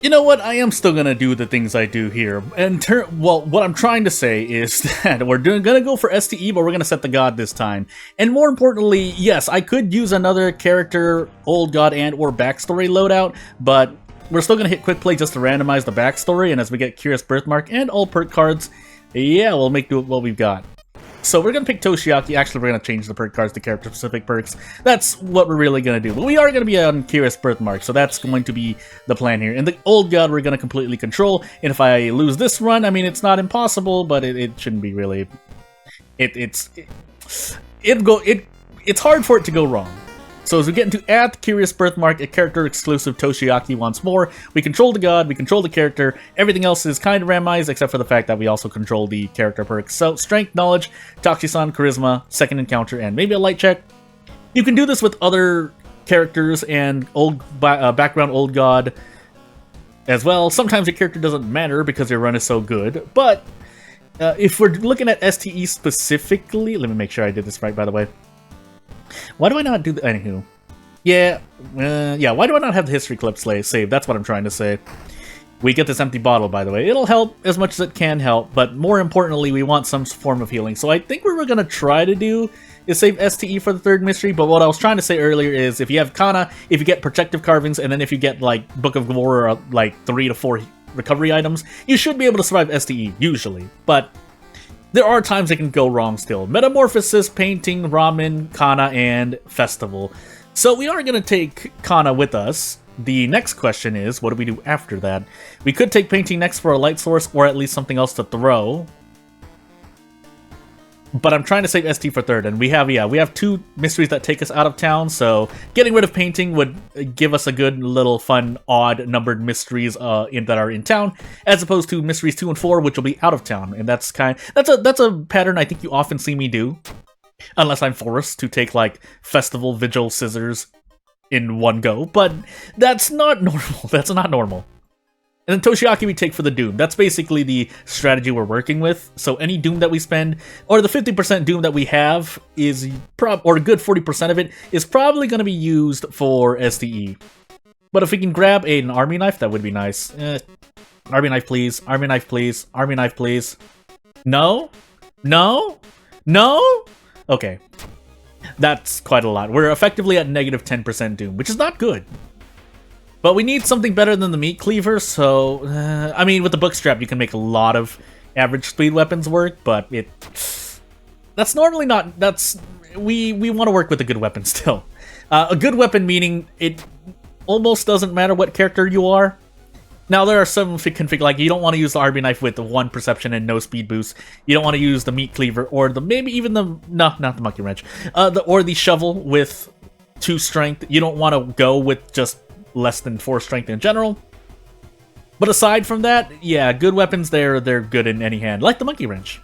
You know what? I am still gonna do the things I do here. And well, what I'm trying to say is that we're gonna go for STE, but we're gonna set the god this time. And more importantly, yes, I could use another character, old god and/or backstory loadout, but we're still gonna hit quick play just to randomize the backstory. And as we get Curious Birthmark and all perk cards, yeah, we'll make do with what we've got. So we're going to pick Toshiaki. Actually, we're going to change the perk cards to character-specific perks. That's what we're really going to do. But we are going to be on Curious Birthmark, so that's going to be the plan here. And the old god we're going to completely control. And if I lose this run, I mean, it's not impossible, but it shouldn't be really... It's hard for it to go wrong. So as we get into add Curious Birthmark, a character-exclusive Toshiaki once more, we control the god, we control the character, everything else is kind of randomized, except for the fact that we also control the character perks. So, Strength, Knowledge, Toxi-san, Charisma, Second Encounter, and maybe a Light Check. You can do this with other characters and background old god as well. Sometimes your character doesn't matter because your run is so good, but if we're looking at STE specifically, let me make sure I did this right, by the way. Why do I not do the... Anywho. Yeah, why do I not have the history clip saved? That's what I'm trying to say. We get this empty bottle, by the way. It'll help as much as it can help, but more importantly, we want some form of healing. So I think what we're going to try to do is save STE for the third mystery, but what I was trying to say earlier is if you have Kana, if you get Protective Carvings, and then if you get, like, Book of War, or, like, 3 to 4 recovery items, you should be able to survive STE, usually. But... there are times it can go wrong still. Metamorphosis, Painting, Ramen, Kana, and Festival. So we are going to take Kana with us. The next question is, what do we do after that? We could take Painting next for a light source, or at least something else to throw. But I'm trying to save ST for third, and we have 2 mysteries that take us out of town, so getting rid of Painting would give us a good little fun, odd-numbered mysteries that are in town, as opposed to mysteries 2 and 4, which will be out of town, and that's a pattern I think you often see me do, unless I'm forced to take, like, Festival, Vigil, Scissors in one go, but that's not normal. That's not normal. And then Toshiaki we take for the Doom. That's basically the strategy we're working with. So any Doom that we spend, or the 50% Doom that we have, is or a good 40% of it, is probably going to be used for STE. But if we can grab an Army Knife, that would be nice. Army Knife, please. Army Knife, please. Army Knife, please. No? No? No? Okay. That's quite a lot. We're effectively at negative 10% Doom, which is not good. But we need something better than the Meat Cleaver, so... I mean, with the Bookstrap, you can make a lot of average speed weapons work, but that's normally not... We want to work with a good weapon still. A good weapon meaning it almost doesn't matter what character you are. Now, there are some config, like, you don't want to use the Arby Knife with the 1 perception and no speed boost. You don't want to use the Meat Cleaver, or maybe even the... No, not the Monkey Wrench. Or the Shovel with 2 strength. You don't want to go with just... less than 4 strength in general. But aside from that, yeah, good weapons they're good in any hand, like the Monkey Wrench.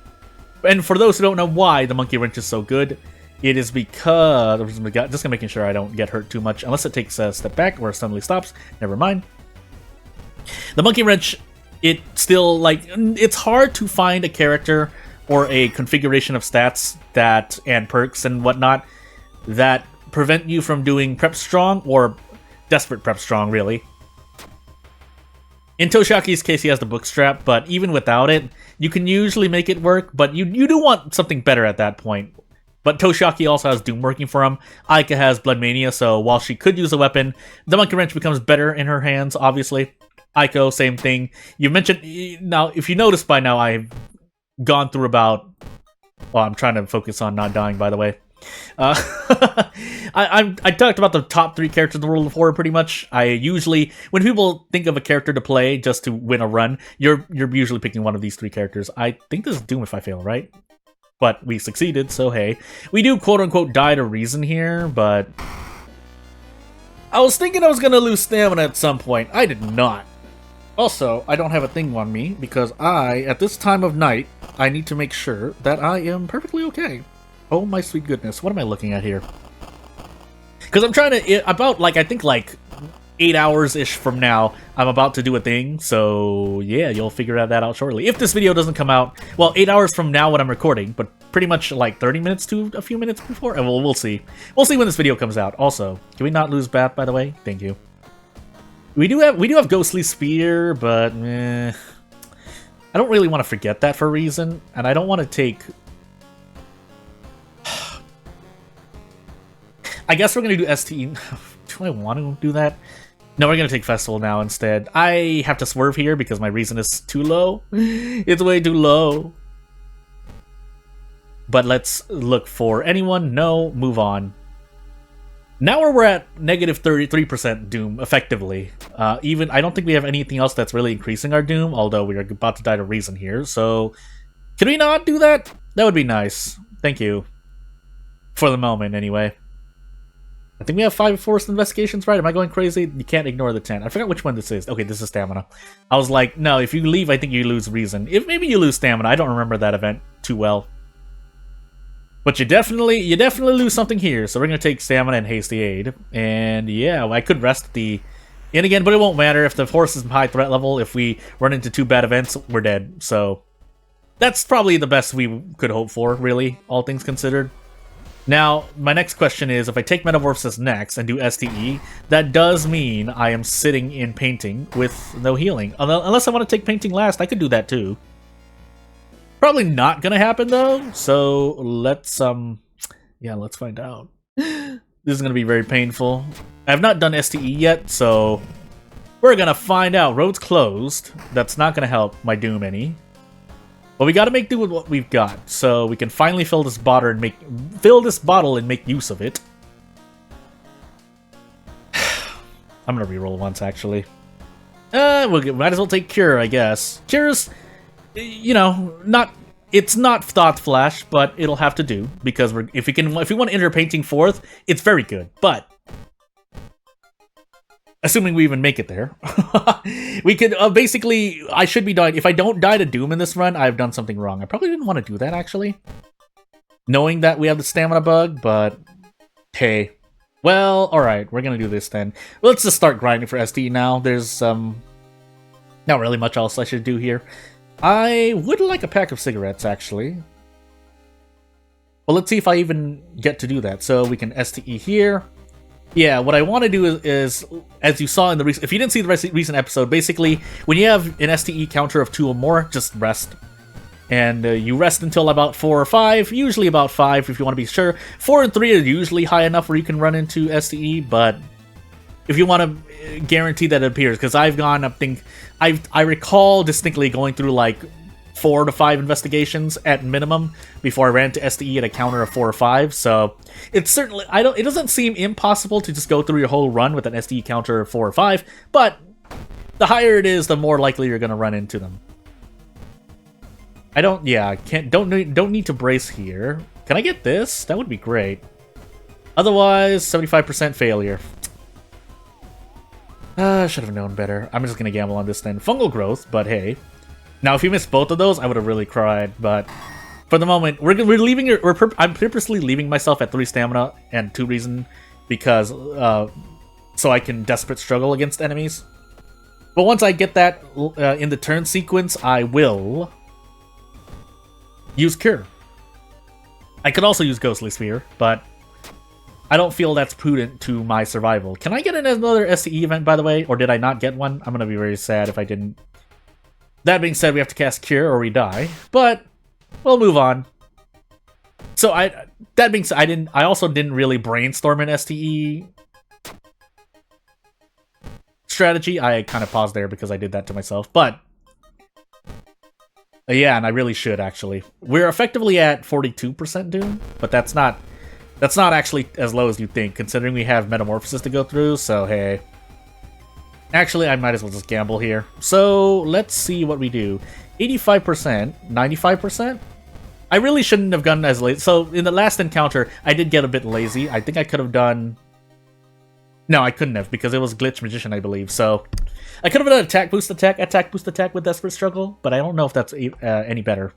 And for those who don't know why the Monkey Wrench is so good, it is because... just making sure I don't get hurt too much, unless it takes a step back or suddenly stops. Never mind. The Monkey Wrench, it still, like, it's hard to find a character or a configuration of stats and perks and whatnot that prevent you from doing Prep Strong or Desperate Prep Strong, really. In Toshiaki's case, he has the Bookstrap, but even without it, you can usually make it work, but you do want something better at that point. But Toshiaki also has Doom working for him. Aika has Blood Mania, so while she could use a weapon, the Monkey Wrench becomes better in her hands, obviously. Aiko, same thing. You mentioned... Now, if you noticed by now, I've gone through about... Well, I'm trying to focus on not dying, by the way. I talked about the top 3 characters in the world of horror pretty much. I usually, when people think of a character to play just to win a run, you're usually picking one of these 3 characters. I think this is Doom if I fail, right? But we succeeded, so hey. We do quote-unquote die to reason here, but... I was thinking I was gonna lose stamina at some point. I did not. Also, I don't have a thing on me, because at this time of night, I need to make sure that I am perfectly okay. Oh my sweet goodness, what am I looking at here? Because I'm trying to, I think 8 hours-ish from now, I'm about to do a thing, so yeah, you'll figure that out shortly. If this video doesn't come out, well, 8 hours from now when I'm recording, but pretty much like 30 minutes to a few minutes before, and we'll see. We'll see when this video comes out. Also, can we not lose Bath, by the way? Thank you. We do have Ghostly Spear, but I don't really want to forget that for a reason, and I don't want to take... I guess we're going to do STE. Do I want to do that? No, we're going to take Festival now instead. I have to swerve here because my reason is too low. It's way too low. But let's look for anyone. No, move on. Now we're at negative 33% Doom, effectively. Even I don't think we have anything else that's really increasing our Doom, although we are about to die to Reason here, so... Can we not do that? That would be nice. Thank you. For the moment, anyway. I think we have 5 forced investigations, right? Am I going crazy? You can't ignore the 10. I forgot which one this is. Okay, this is Stamina. I was like, no, if you leave, I think you lose Reason. If maybe you lose Stamina. I don't remember that event too well. But you definitely lose something here. So we're going to take Stamina and Hasty Aid. And yeah, I could rest the in again, but it won't matter. If the horse is high threat level, if we run into 2 bad events, we're dead. So that's probably the best we could hope for, really, all things considered. Now, my next question is, if I take Metamorphosis next and do STE, that does mean I am sitting in Painting with no healing. Unless I want to take Painting last, I could do that too. Probably not gonna happen though, so let's yeah, let's find out. This is gonna be very painful. I have not done STE yet, so we're gonna find out. Road's closed. That's not gonna help my Doom any. But we gotta make do with what we've got, so we can finally fill this bottle and make use of it. I'm gonna reroll once, actually. Might as well take Cure, I guess. Cure's, you know, it's not Thought Flash, but it'll have to do because if we want to enter Painting 4th, it's very good. But assuming we even make it there, we could basically. I should be dying. If I don't die to Doom in this run, I've done something wrong. I probably didn't want to do that actually, knowing that we have the stamina bug. But hey, well, all right, we're gonna do this then. Let's just start grinding for ST now. There's not really much else I should do here. I would like a pack of cigarettes, actually. Well, let's see if I even get to do that. So we can STE here. Yeah, what I want to do is, as you saw in the recent... If you didn't see the recent episode, basically, when you have an STE counter of 2 or more, just rest. And you rest until about 4 or 5, usually about 5 if you want to be sure. 4 and 3 are usually high enough where you can run into STE, but if you want to guarantee that it appears, because I've gone, I recall distinctly going through like 4 to 5 investigations at minimum before I ran to STE at a counter of 4 or 5. So it's certainly it doesn't seem impossible to just go through your whole run with an STE counter of 4 or 5, but the higher it is, the more likely you're going to run into them. Don't need to brace here. Can I get this? That would be great. Otherwise, 75% failure. Should have known better. I'm just gonna gamble on this then. Fungal growth, but hey. Now, if you missed both of those, I would have really cried. But for the moment, I'm purposely leaving myself at 3 stamina and 2 reason because so I can desperate struggle against enemies. But once I get that in the turn sequence, I will use Cure. I could also use Ghostly Sphere, but I don't feel that's prudent to my survival. Can I get another STE event, by the way? Or did I not get one? I'm going to be very sad if I didn't. That being said, we have to cast Cure or we die. But we'll move on. So that being said, I also didn't really brainstorm an STE strategy. I kind of paused there because I did that to myself. But yeah, and I really should actually. We're effectively at 42% Doom, but that's not actually as low as you think, considering we have Metamorphosis to go through, so hey. Actually, I might as well just gamble here. So, let's see what we do. 85%, 95%? I really shouldn't have gone as late. So, in the last encounter, I did get a bit lazy. I think I could have done... No, I couldn't have, because it was Glitch Magician, I believe. So, I could have done attack boost attack with Desperate Struggle, but I don't know if that's any better.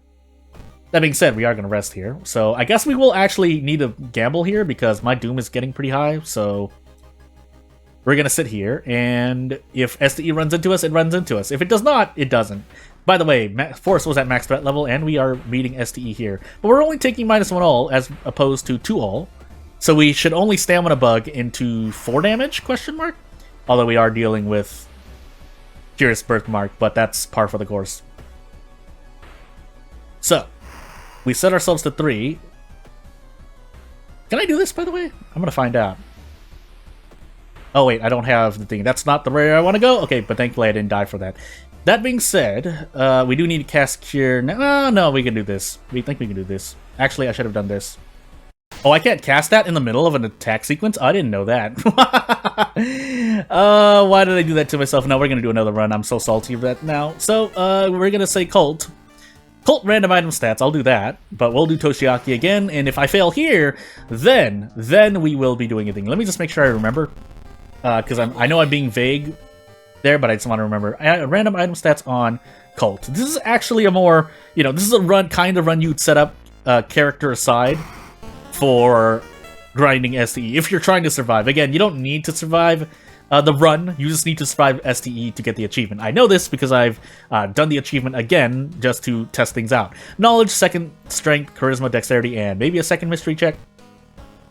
That being said, we are going to rest here. So I guess we will actually need to gamble here because my Doom is getting pretty high. So we're going to sit here. And if STE runs into us, it runs into us. If it does not, it doesn't. By the way, Force was at max threat level and we are meeting STE here. But we're only taking -1 all as opposed to 2 all. So we should only Stamina Bug into 4 damage, question mark? Although we are dealing with Curious Birthmark, but that's par for the course. So, we set ourselves to 3. Can I do this, by the way? I'm gonna find out. Oh wait, I don't have the thing. That's not the way I want to go? Okay, but thankfully I didn't die for that. That being said, we do need to cast Cure. No, we can do this. We think we can do this. Actually, I should have done this. Oh, I can't cast that in the middle of an attack sequence? I didn't know that. Why did I do that to myself? No, we're going to do another run. I'm so salty for that now. So, we're going to say Cult. Cult random item stats, I'll do that. But we'll do Toshiaki again, and if I fail here, then we will be doing a thing. Let me just make sure I remember. Because I know I'm being vague there, but I just want to remember. Random item stats on Cult. This is actually a more, this is a kind of run you'd set up character aside for grinding STE. If you're trying to survive. Again, you don't need to survive the run. You just need to survive STE to get the achievement. I know this because I've done the achievement again just to test things out. Knowledge, second strength, charisma, dexterity, and maybe a second mystery check.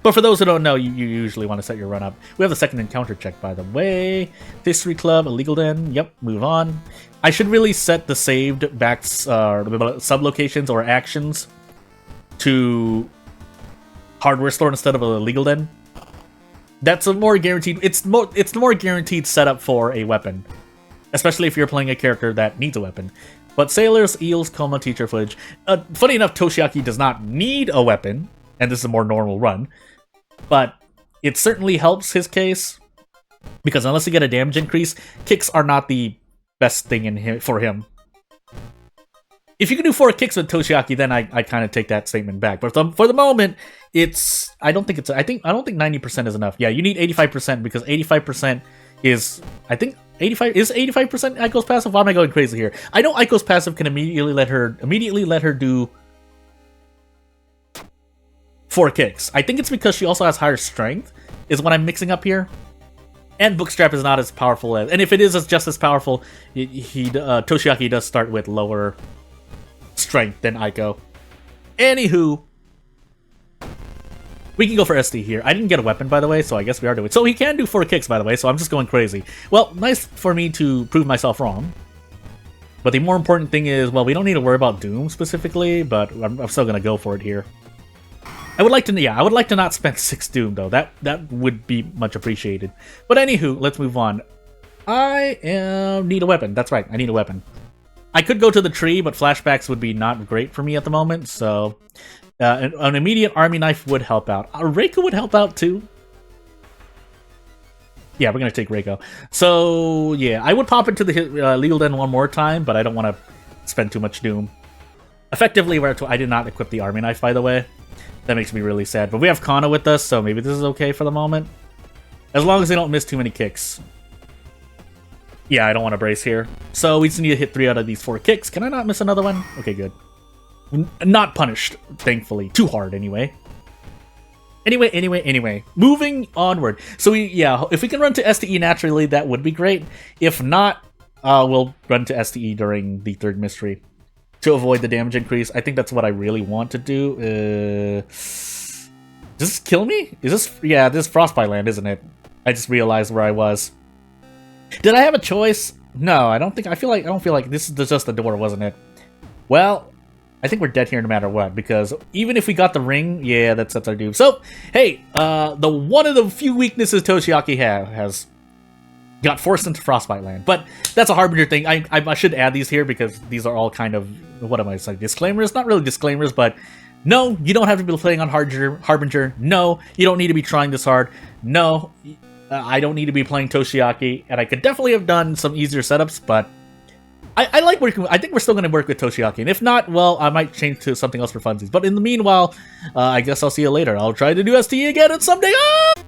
But for those who don't know, you usually want to set your run up. We have the second encounter check, by the way. History Club, Illegal Den. Yep, move on. I should really set the saved back sub-locations or actions to Hardware Store instead of a Illegal Den. That's a more guaranteed... It's the more guaranteed setup for a weapon. Especially if you're playing a character that needs a weapon. But Sailors, Eels, Coma, Teacher Footage... funny enough, Toshiaki does not need a weapon. And this is a more normal run. But it certainly helps his case, because unless you get a damage increase, kicks are not the best thing for him. If you can do 4 kicks with Toshiaki, then I kind of take that statement back. But for the moment, I don't think 90% is enough. Yeah, you need 85% because 85% is 85% Aiko's passive. Why am I going crazy here? I know Aiko's passive can immediately let her do 4 kicks. I think it's because she also has higher strength, is what I'm mixing up here. And Bookstrap is not as powerful as... And if it is just as powerful, Toshiaki does start with lower strength than Aiko. Anywho, we can go for SD here. I didn't get a weapon, by the way, so I guess we are doing it. So he can do 4 kicks, by the way, so I'm just going crazy. Well, nice for me to prove myself wrong. But the more important thing is, well, we don't need to worry about Doom specifically, but I'm still going to go for it here. I would like to not spend 6 Doom, though. That would be much appreciated. But anywho, let's move on. I need a weapon. That's right, I need a weapon. I could go to the tree, but flashbacks would be not great for me at the moment, so... an immediate army knife would help out. Reiko would help out, too. Yeah, we're gonna take Reiko. So, yeah, I would pop into the Legal Den one more time, but I don't want to spend too much Doom. Effectively, I did not equip the army knife, by the way. That makes me really sad. But we have Kana with us, so maybe this is okay for the moment. As long as they don't miss too many kicks. Yeah, I don't want to brace here. So we just need to hit 3 out of these 4 kicks. Can I not miss another one? Okay, good. Not punished, thankfully. Too hard, anyway. Anyway. Moving onward. So if we can run to STE naturally, that would be great. If not, we'll run to STE during the 3rd mystery. To avoid the damage increase. I think that's what I really want to do. Does this kill me? Is this... Yeah, this is Frostbite Land, isn't it? I just realized where I was. Did I have a choice? No, I don't think... I don't feel like this is just the door, wasn't it? Well, I think we're dead here no matter what, because even if we got the ring, yeah, that's our doom. So, hey, one of the few weaknesses Toshiaki has got forced into Frostbite Land. But that's a Harbinger thing. I should add these here because these are all kind of... What am I saying? Disclaimers? Not really disclaimers, but... No, you don't have to be playing on Harbinger. No, you don't need to be trying this hard. No, I don't need to be playing Toshiaki. And I could definitely have done some easier setups, but... I like working... I think we're still going to work with Toshiaki. And if not, well, I might change to something else for funsies. But in the meanwhile, I guess I'll see you later. I'll try to do STE again and someday... Ah!